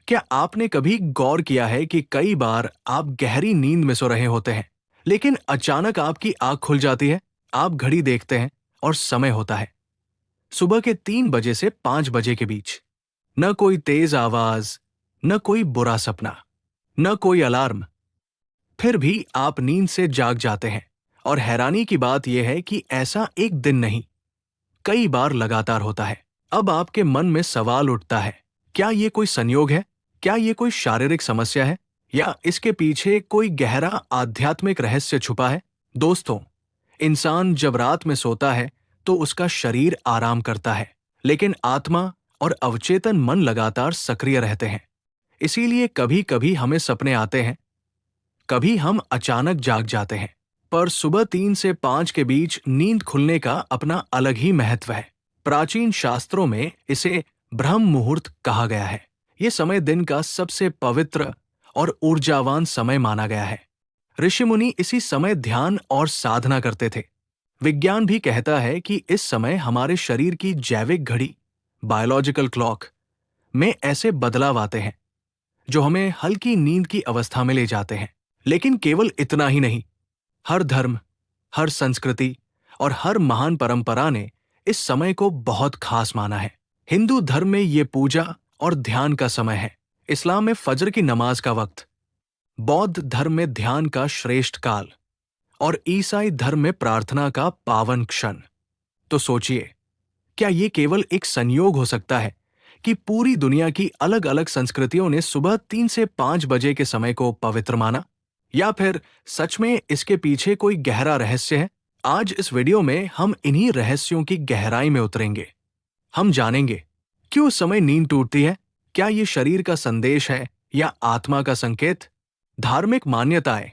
क्या आपने कभी गौर किया है कि कई बार आप गहरी नींद में सो रहे होते हैं, लेकिन अचानक आपकी आंख खुल जाती है, आप घड़ी देखते हैं और समय होता है सुबह के 3 बजे से 5 बजे के बीच। न कोई तेज आवाज, न कोई बुरा सपना, न कोई अलार्म। फिर भी आप नींद से जाग जाते हैं। और हैरानी की बात यह है कि ऐसा एक दिन नहीं, कई बार लगातार होता है। अब आपके मन में सवाल उठता है, क्या ये कोई संयोग है? क्या ये कोई शारीरिक समस्या है? या इसके पीछे कोई गहरा आध्यात्मिक रहस्य छुपा है? दोस्तों, इंसान जब रात में सोता है तो उसका शरीर आराम करता है, लेकिन आत्मा और अवचेतन मन लगातार सक्रिय रहते हैं। इसीलिए कभी कभी हमें सपने आते हैं, कभी हम अचानक जाग जाते हैं। पर सुबह 3 से 5 के बीच नींद खुलने का अपना अलग ही महत्व है। प्राचीन शास्त्रों में इसे ब्रह्म मुहूर्त कहा गया है। ये समय दिन का सबसे पवित्र और ऊर्जावान समय माना गया है। ऋषि मुनि इसी समय ध्यान और साधना करते थे। विज्ञान भी कहता है कि इस समय हमारे शरीर की जैविक घड़ी, बायोलॉजिकल क्लॉक में ऐसे बदलाव आते हैं जो हमें हल्की नींद की अवस्था में ले जाते हैं। लेकिन केवल इतना ही नहीं, हर धर्म, हर संस्कृति और हर महान परंपरा ने इस समय को बहुत खास माना है। हिंदू धर्म में ये पूजा और ध्यान का समय है। इस्लाम में फजर की नमाज का वक्त, बौद्ध धर्म में ध्यान का श्रेष्ठ काल और ईसाई धर्म में प्रार्थना का पावन क्षण। तो सोचिए, क्या ये केवल एक संयोग हो सकता है कि पूरी दुनिया की अलग अलग संस्कृतियों ने सुबह 3 से 5 बजे के समय को पवित्र माना? या फिर सच में इसके पीछे कोई गहरा रहस्य है? आज इस वीडियो में हम इन्हीं रहस्यों की गहराई में उतरेंगे। हम जानेंगे क्यों उस समय नींद टूटती है, क्या ये शरीर का संदेश है या आत्मा का संकेत? धार्मिक मान्यताएं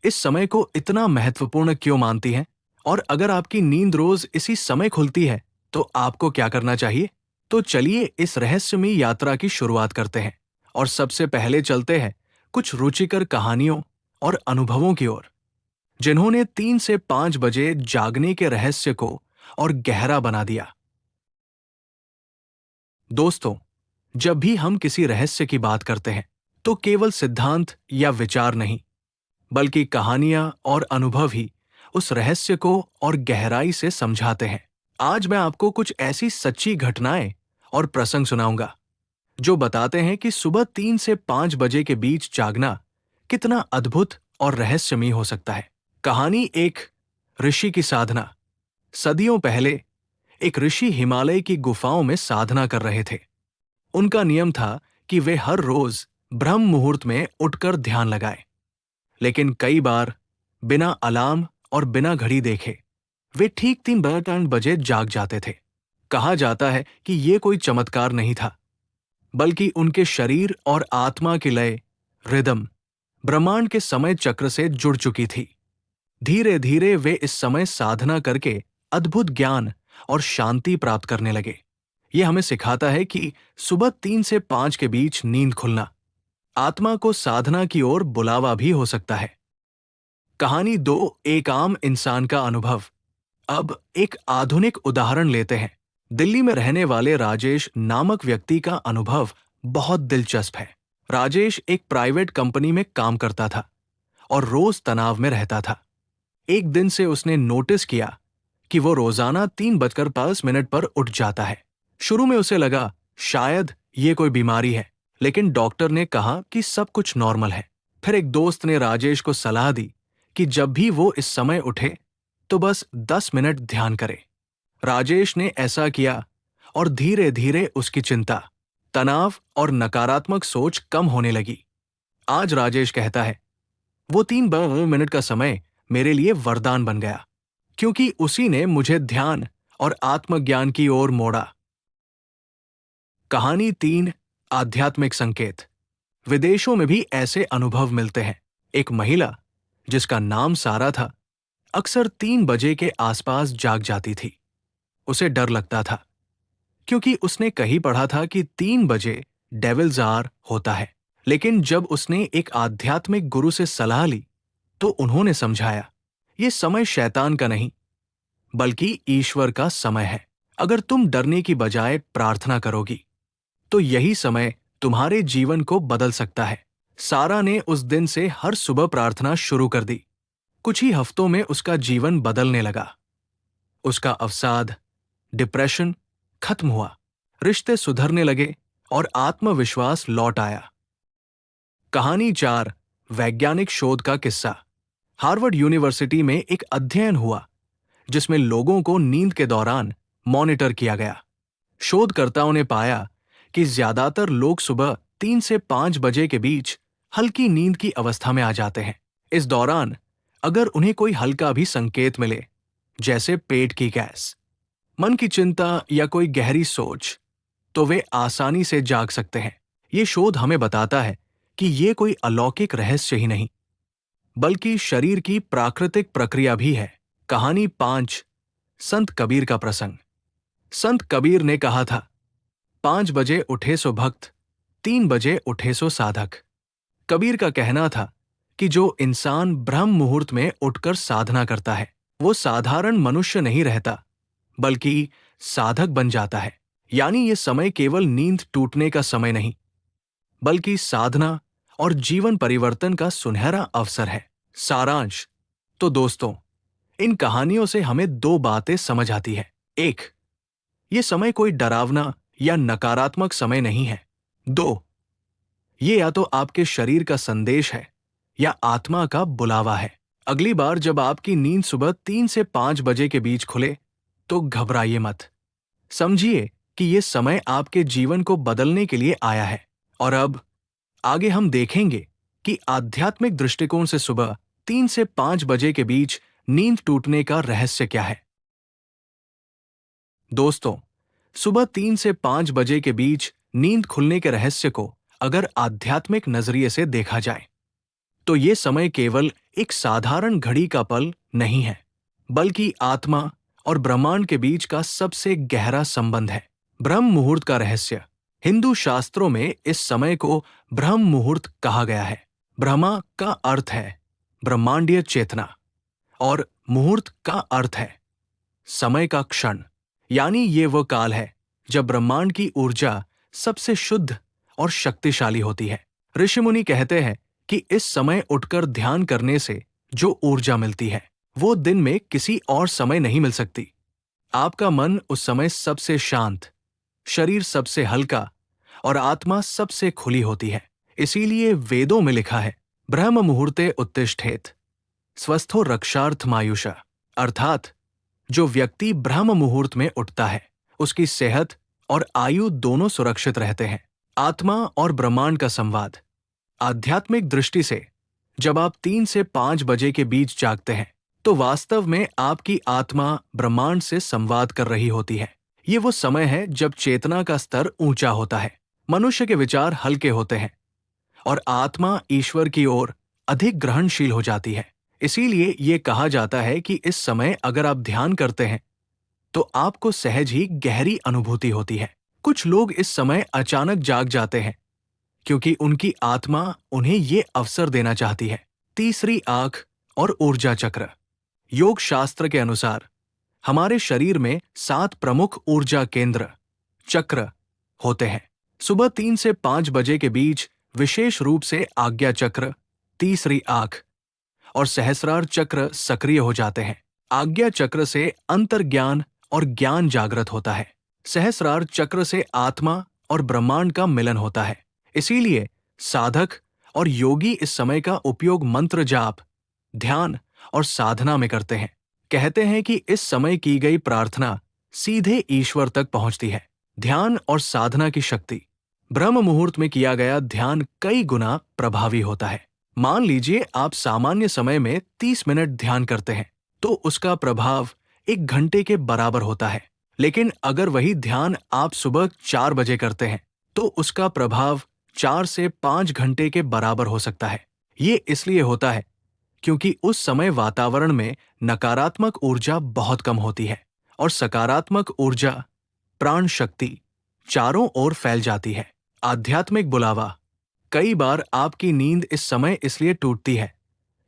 इस समय को इतना महत्वपूर्ण क्यों मानती हैं? और अगर आपकी नींद रोज इसी समय खुलती है तो आपको क्या करना चाहिए? तो चलिए इस रहस्यमयी यात्रा की शुरुआत करते हैं। और सबसे पहले चलते हैं कुछ रुचिकर कहानियों और अनुभवों की ओर, जिन्होंने 3 से 5 बजे जागने के रहस्य को और गहरा बना दिया। दोस्तों, जब भी हम किसी रहस्य की बात करते हैं तो केवल सिद्धांत या विचार नहीं, बल्कि कहानियां और अनुभव ही उस रहस्य को और गहराई से समझाते हैं। आज मैं आपको कुछ ऐसी सच्ची घटनाएं और प्रसंग सुनाऊंगा जो बताते हैं कि सुबह 3 से 5 बजे के बीच जागना कितना अद्भुत और रहस्यमयी हो सकता है। कहानी एक ऋषि की साधना। सदियों पहले एक ऋषि हिमालय की गुफाओं में साधना कर रहे थे। उनका नियम था कि वे हर रोज ब्रह्म मुहूर्त में उठकर ध्यान लगाएं। लेकिन कई बार बिना अलार्म और बिना घड़ी देखे वे ठीक 3 बजे जाग जाते थे। कहा जाता है कि ये कोई चमत्कार नहीं था, बल्कि उनके शरीर और आत्मा की लय, रिदम, ब्रह्मांड के समय चक्र से जुड़ चुकी थी। धीरे धीरे वे इस समय साधना करके अद्भुत ज्ञान और शांति प्राप्त करने लगे। ये हमें सिखाता है कि सुबह 3 से 5 के बीच नींद खुलना आत्मा को साधना की ओर बुलावा भी हो सकता है। कहानी दो, एक आम इंसान का अनुभव। अब एक आधुनिक उदाहरण लेते हैं। दिल्ली में रहने वाले राजेश नामक व्यक्ति का अनुभव बहुत दिलचस्प है। राजेश एक प्राइवेट कंपनी में काम करता था और रोज तनाव में रहता था। एक दिन से उसने नोटिस किया कि वो रोजाना 3:05 पर उठ जाता है। शुरू में उसे लगा शायद ये कोई बीमारी है, लेकिन डॉक्टर ने कहा कि सब कुछ नॉर्मल है। फिर एक दोस्त ने राजेश को सलाह दी कि जब भी वो इस समय उठे तो बस 10 मिनट ध्यान करे। राजेश ने ऐसा किया और धीरे धीरे उसकी चिंता, तनाव और नकारात्मक सोच कम होने लगी। आज राजेश कहता है, वो 3 मिनट का समय मेरे लिए वरदान बन गया, क्योंकि उसी ने मुझे ध्यान और आत्मज्ञान की ओर मोड़ा। कहानी 3, आध्यात्मिक संकेत। विदेशों में भी ऐसे अनुभव मिलते हैं। एक महिला जिसका नाम सारा था, अक्सर 3 बजे के आसपास जाग जाती थी। उसे डर लगता था, क्योंकि उसने कहीं पढ़ा था कि 3 बजे डेविल्स आवर होता है। लेकिन जब उसने एक आध्यात्मिक गुरु से सलाह ली तो उन्होंने समझाया, ये समय शैतान का नहीं, बल्कि ईश्वर का समय है। अगर तुम डरने की बजाय प्रार्थना करोगी तो यही समय तुम्हारे जीवन को बदल सकता है। सारा ने उस दिन से हर सुबह प्रार्थना शुरू कर दी। कुछ ही हफ्तों में उसका जीवन बदलने लगा। उसका अवसाद, डिप्रेशन खत्म हुआ, रिश्ते सुधरने लगे और आत्मविश्वास लौट आया। कहानी 4, वैज्ञानिक शोध का किस्सा। हार्वर्ड यूनिवर्सिटी में एक अध्ययन हुआ जिसमें लोगों को नींद के दौरान मॉनिटर किया गया। शोधकर्ताओं ने पाया कि ज्यादातर लोग सुबह 3 से 5 बजे के बीच हल्की नींद की अवस्था में आ जाते हैं। इस दौरान अगर उन्हें कोई हल्का भी संकेत मिले, जैसे पेट की गैस, मन की चिंता या कोई गहरी सोच, तो वे आसानी से जाग सकते हैं। ये शोध हमें बताता है कि ये कोई अलौकिक रहस्य ही नहीं, बल्कि शरीर की प्राकृतिक प्रक्रिया भी है। कहानी 5, संत कबीर का प्रसंग। संत कबीर ने कहा था, 5 बजे उठे सो भक्त, 3 बजे उठे सो साधक। कबीर का कहना था कि जो इंसान ब्रह्म मुहूर्त में उठकर साधना करता है, वो साधारण मनुष्य नहीं रहता, बल्कि साधक बन जाता है। यानी ये समय केवल नींद टूटने का समय नहीं, बल्कि साधना और जीवन परिवर्तन का सुनहरा अवसर है। सारांश। तो दोस्तों, इन कहानियों से हमें 2 बातें समझ आती है। 1, ये समय कोई डरावना या नकारात्मक समय नहीं है। 2, ये या तो आपके शरीर का संदेश है या आत्मा का बुलावा है। अगली बार जब आपकी नींद सुबह 3 से 5 बजे के बीच खुले, तो घबराइए मत। समझिए कि ये समय आपके जीवन को बदलने के लिए आया है। और अब आगे हम देखेंगे कि आध्यात्मिक दृष्टिकोण से सुबह 3 से 5 बजे के बीच नींद टूटने का रहस्य क्या है। दोस्तों, सुबह 3 से 5 बजे के बीच नींद खुलने के रहस्य को अगर आध्यात्मिक नजरिए से देखा जाए, तो ये समय केवल एक साधारण घड़ी का पल नहीं है, बल्कि आत्मा और ब्रह्मांड के बीच का सबसे गहरा संबंध है। ब्रह्म मुहूर्त का रहस्य। हिंदू शास्त्रों में इस समय को ब्रह्म मुहूर्त कहा गया है। ब्रह्मा का अर्थ है ब्रह्मांडीय चेतना और मुहूर्त का अर्थ है समय का क्षण। यानी ये वो काल है जब ब्रह्मांड की ऊर्जा सबसे शुद्ध और शक्तिशाली होती है। ऋषि मुनि कहते हैं कि इस समय उठकर ध्यान करने से जो ऊर्जा मिलती है, वो दिन में किसी और समय नहीं मिल सकती। आपका मन उस समय सबसे शांत, शरीर सबसे हल्का और आत्मा सबसे खुली होती है। इसीलिए वेदों में लिखा है, ब्रह्म मुहूर्ते उत्तिष्ठेत स्वस्थो रक्षार्थमायुषा। अर्थात जो व्यक्ति ब्रह्म मुहूर्त में उठता है, उसकी सेहत और आयु दोनों सुरक्षित रहते हैं। आत्मा और ब्रह्मांड का संवाद। आध्यात्मिक दृष्टि से जब आप 3 से 5 बजे के बीच जागते हैं, तो वास्तव में आपकी आत्मा ब्रह्मांड से संवाद कर रही होती है। ये वो समय है जब चेतना का स्तर ऊंचा होता है, मनुष्य के विचार हल्के होते हैं और आत्मा ईश्वर की ओर अधिक ग्रहणशील हो जाती है। इसीलिए ये कहा जाता है कि इस समय अगर आप ध्यान करते हैं, तो आपको सहज ही गहरी अनुभूति होती है। कुछ लोग इस समय अचानक जाग जाते हैं क्योंकि उनकी आत्मा उन्हें ये अवसर देना चाहती है। तीसरी आंख और ऊर्जा चक्र। योग शास्त्र के अनुसार हमारे शरीर में 7 प्रमुख ऊर्जा केंद्र, चक्र होते हैं। सुबह 3 से 5 बजे के बीच विशेष रूप से आज्ञा चक्र, तीसरी आंख और सहस्रार चक्र सक्रिय हो जाते हैं। आज्ञा चक्र से अंतर्ज्ञान और ज्ञान जागृत होता है। सहस्रार चक्र से आत्मा और ब्रह्मांड का मिलन होता है। इसीलिए साधक और योगी इस समय का उपयोग मंत्र जाप, ध्यान और साधना में करते हैं। कहते हैं कि इस समय की गई प्रार्थना सीधे ईश्वर तक पहुंचती है। ध्यान और साधना की शक्ति। ब्रह्म मुहूर्त में किया गया ध्यान कई गुना प्रभावी होता है। मान लीजिए आप सामान्य समय में 30 मिनट ध्यान करते हैं, तो उसका प्रभाव 1 घंटे के बराबर होता है। लेकिन अगर वही ध्यान आप सुबह 4 बजे करते हैं, तो उसका प्रभाव 4 से 5 घंटे के बराबर हो सकता है। ये इसलिए होता है क्योंकि उस समय वातावरण में नकारात्मक ऊर्जा बहुत कम होती है और सकारात्मक ऊर्जा, प्राण शक्ति चारों ओर फैल जाती है। आध्यात्मिक बुलावा। कई बार आपकी नींद इस समय इसलिए टूटती है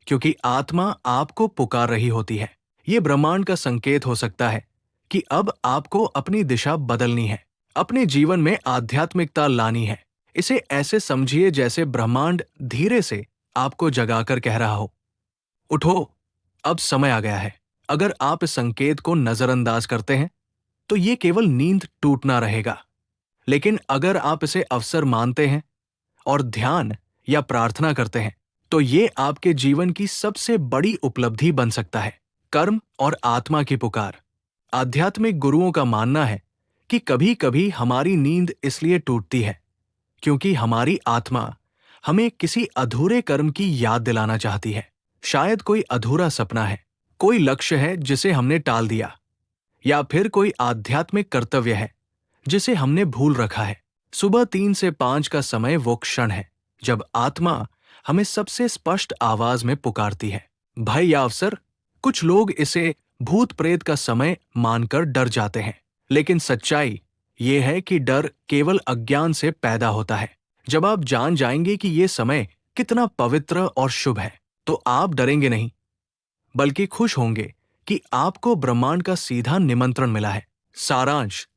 क्योंकि आत्मा आपको पुकार रही होती है। ये ब्रह्मांड का संकेत हो सकता है कि अब आपको अपनी दिशा बदलनी है, अपने जीवन में आध्यात्मिकता लानी है। इसे ऐसे समझिए जैसे ब्रह्मांड धीरे से आपको जगाकर कह रहा हो, उठो, अब समय आ गया है। अगर आप इस संकेत को नजरअंदाज करते हैं तो ये केवल नींद टूटना रहेगा। लेकिन अगर आप इसे अवसर मानते हैं और ध्यान या प्रार्थना करते हैं तो ये आपके जीवन की सबसे बड़ी उपलब्धि बन सकता है। कर्म और आत्मा की पुकार। आध्यात्मिक गुरुओं का मानना है कि कभी कभी हमारी नींद इसलिए टूटती है क्योंकि हमारी आत्मा हमें किसी अधूरे कर्म की याद दिलाना चाहती है। शायद कोई अधूरा सपना है, कोई लक्ष्य है जिसे हमने टाल दिया, या फिर कोई आध्यात्मिक कर्तव्य है जिसे हमने भूल रखा है। सुबह 3 से 5 का समय वो क्षण है जब आत्मा हमें सबसे स्पष्ट आवाज में पुकारती है। भय या अवसर, कुछ लोग इसे भूत प्रेत का समय मानकर डर जाते हैं, लेकिन सच्चाई ये है कि डर केवल अज्ञान से पैदा होता है। जब आप जान जाएंगे कि ये समय कितना पवित्र और शुभ है तो आप डरेंगे नहीं, बल्कि खुश होंगे कि आपको ब्रह्मांड का सीधा निमंत्रण मिला है। सारांश।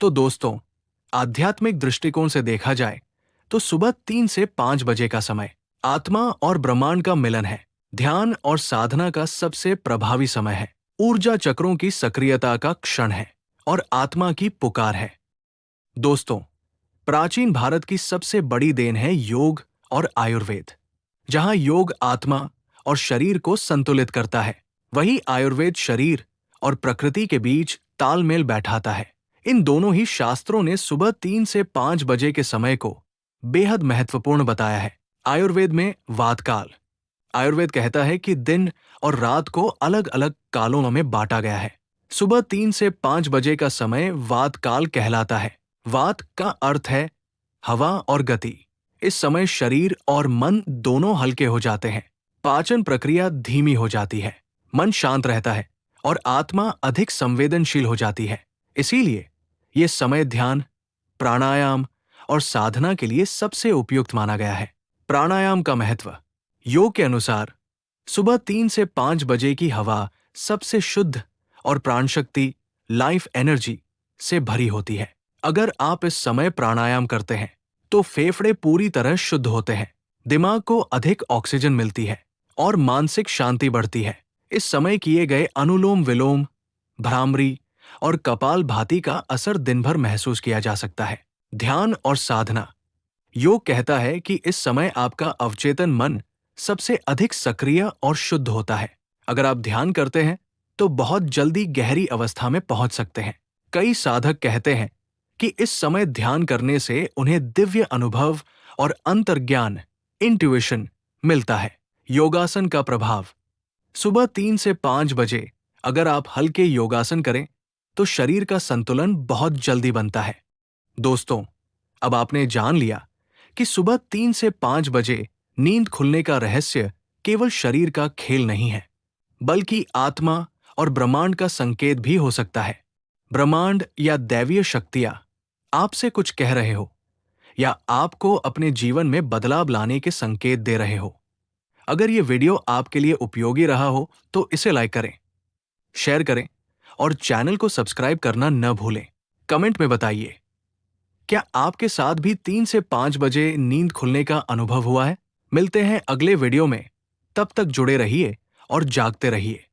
तो दोस्तों, आध्यात्मिक दृष्टिकोण से देखा जाए तो सुबह 3 से 5 बजे का समय आत्मा और ब्रह्मांड का मिलन है, ध्यान और साधना का सबसे प्रभावी समय है, ऊर्जा चक्रों की सक्रियता का क्षण है और आत्मा की पुकार है। दोस्तों, प्राचीन भारत की सबसे बड़ी देन है योग और आयुर्वेद। जहां योग आत्मा और शरीर को संतुलित करता है, वहीं आयुर्वेद शरीर और प्रकृति के बीच तालमेल बैठाता है। इन दोनों ही शास्त्रों ने सुबह 3 से 5 बजे के समय को बेहद महत्वपूर्ण बताया है। आयुर्वेद में वातकाल। आयुर्वेद कहता है कि दिन और रात को अलग अलग कालों में बांटा गया है। सुबह 3 से 5 बजे का समय वातकाल कहलाता है। वात का अर्थ है हवा और गति। इस समय शरीर और मन दोनों हल्के हो जाते हैं, पाचन प्रक्रिया धीमी हो जाती है, मन शांत रहता है और आत्मा अधिक संवेदनशील हो जाती है। इसीलिए ये समय ध्यान, प्राणायाम और साधना के लिए सबसे उपयुक्त माना गया है। प्राणायाम का महत्व। योग के अनुसार सुबह 3 से 5 बजे की हवा सबसे शुद्ध और प्राणशक्ति, लाइफ एनर्जी से भरी होती है। अगर आप इस समय प्राणायाम करते हैं तो फेफड़े पूरी तरह शुद्ध होते हैं, दिमाग को अधिक ऑक्सीजन मिलती है और मानसिक शांति बढ़ती है। इस समय किए गए अनुलोम विलोम, भ्रामरी और कपालभाति का असर दिन भर महसूस किया जा सकता है। ध्यान और साधना। योग कहता है कि इस समय आपका अवचेतन मन सबसे अधिक सक्रिय और शुद्ध होता है। अगर आप ध्यान करते हैं तो बहुत जल्दी गहरी अवस्था में पहुंच सकते हैं। कई साधक कहते हैं कि इस समय ध्यान करने से उन्हें दिव्य अनुभव और अंतर्ज्ञान, इंट्यूइशन मिलता है। योगासन का प्रभाव। सुबह 3 से 5 बजे अगर आप हल्के योगासन करें तो शरीर का संतुलन बहुत जल्दी बनता है। दोस्तों, अब आपने जान लिया कि सुबह 3 से 5 बजे नींद खुलने का रहस्य केवल शरीर का खेल नहीं है, बल्कि आत्मा और ब्रह्मांड का संकेत भी हो सकता है। ब्रह्मांड या दैवीय शक्तियां आपसे कुछ कह रहे हो या आपको अपने जीवन में बदलाव लाने के संकेत दे रहे हो। अगर ये वीडियो आपके लिए उपयोगी रहा हो तो इसे लाइक करें, शेयर करें और चैनल को सब्सक्राइब करना न भूलें। कमेंट में बताइए, क्या आपके साथ भी 3 से 5 बजे नींद खुलने का अनुभव हुआ है? मिलते हैं अगले वीडियो में। तब तक जुड़े रहिए और जागते रहिए।